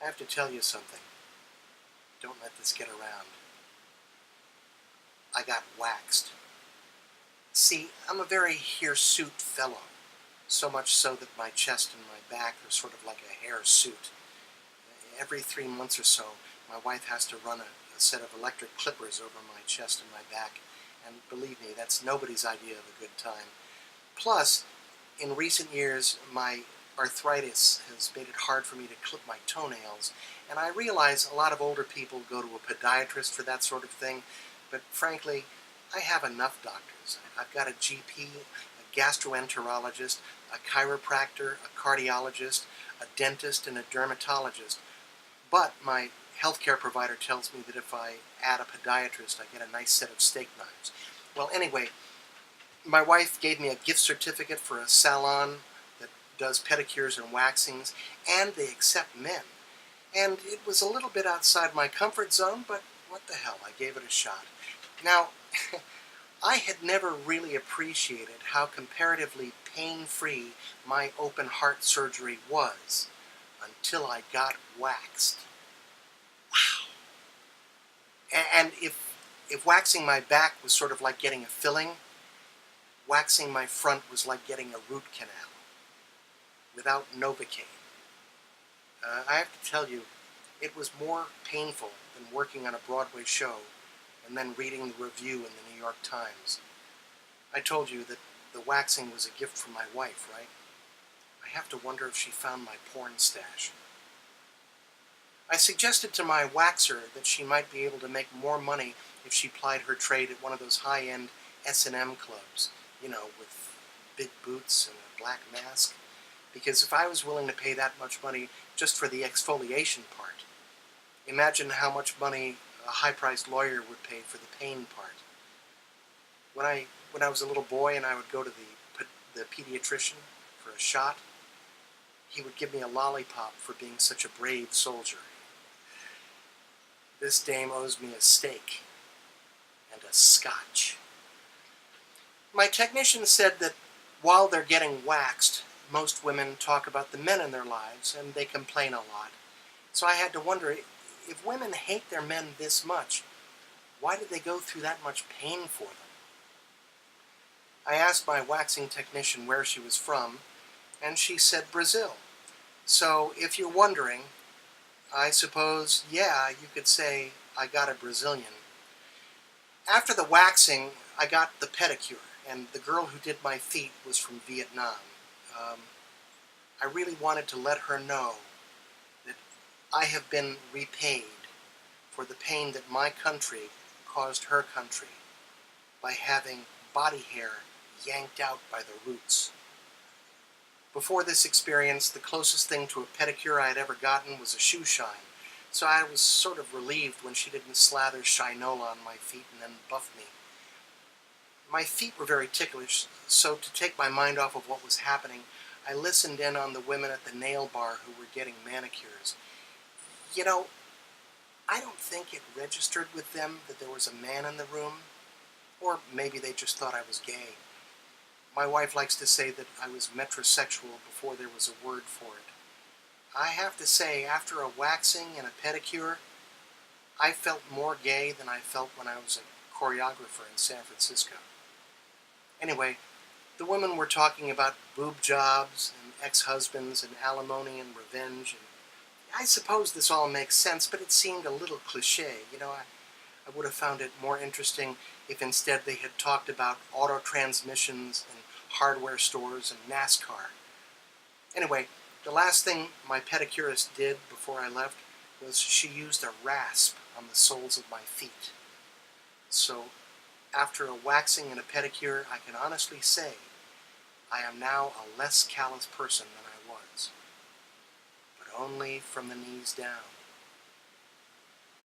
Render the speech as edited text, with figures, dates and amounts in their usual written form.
have to tell you something. Don't let this get around. I got waxed. See, I'm a very hirsute fellow, so much so that my chest and my back are sort of like a hair suit. Every 3 months or so, my wife has to run a set of electric clippers over my chest and my back, and believe me, that's nobody's idea of a good time. Plus, in recent years, my arthritis has made it hard for me to clip my toenails, and I realize a lot of older people go to a podiatrist for that sort of thing, but frankly, I have enough doctors. I've got a GP, a gastroenterologist, a chiropractor, a cardiologist, a dentist, and a dermatologist. But my healthcare provider tells me that if I add a podiatrist, I get a nice set of steak knives. Well, anyway, my wife gave me a gift certificate for a salon that does pedicures and waxings, and they accept men. And it was a little bit outside my comfort zone, but what the hell, I gave it a shot. Now, I had never really appreciated how comparatively pain-free my open heart surgery was until I got waxed. Wow. And if waxing my back was sort of like getting a filling, waxing my front was like getting a root canal without Novocaine. I have to tell you, it was more painful than working on a Broadway show and then reading the review in the New York Times. I told you that the waxing was a gift from my wife, right? I have to wonder if she found my porn stash. I suggested to my waxer that she might be able to make more money if she plied her trade at one of those high-end S&M clubs, you know, with big boots and a black mask. Because if I was willing to pay that much money just for the exfoliation part, imagine how much money a high-priced lawyer would pay for the pain part. When I was a little boy and I would go to the pediatrician for a shot, he would give me a lollipop for being such a brave soldier. This dame owes me a steak and a scotch. My technician said that while they're getting waxed, most women talk about the men in their lives and they complain a lot. So I had to wonder, if women hate their men this much, why did they go through that much pain for them? I asked my waxing technician where she was from, and she said Brazil. So if you're wondering, I suppose, yeah, you could say I got a Brazilian. After the waxing, I got the pedicure, and the girl who did my feet was from Vietnam. I really wanted to let her know that I have been repaid for the pain that my country caused her country by having body hair yanked out by the roots. Before this experience, the closest thing to a pedicure I had ever gotten was a shoe shine, so I was sort of relieved when she didn't slather Shinola on my feet and then buff me. My feet were very ticklish, so to take my mind off of what was happening, I listened in on the women at the nail bar who were getting manicures. You know, I don't think it registered with them that there was a man in the room, or maybe they just thought I was gay. My wife likes to say that I was metrosexual before there was a word for it. I have to say, after a waxing and a pedicure, I felt more gay than I felt when I was a choreographer in San Francisco. Anyway, the women were talking about boob jobs and ex-husbands and alimony and revenge. And I suppose this all makes sense, but it seemed a little cliche. You know, I would have found it more interesting if instead they had talked about auto transmissions and hardware stores and NASCAR. Anyway, the last thing my pedicurist did before I left was she used a rasp on the soles of my feet. So, after a waxing and a pedicure, I can honestly say I am now a less callous person than I was. But only from the knees down.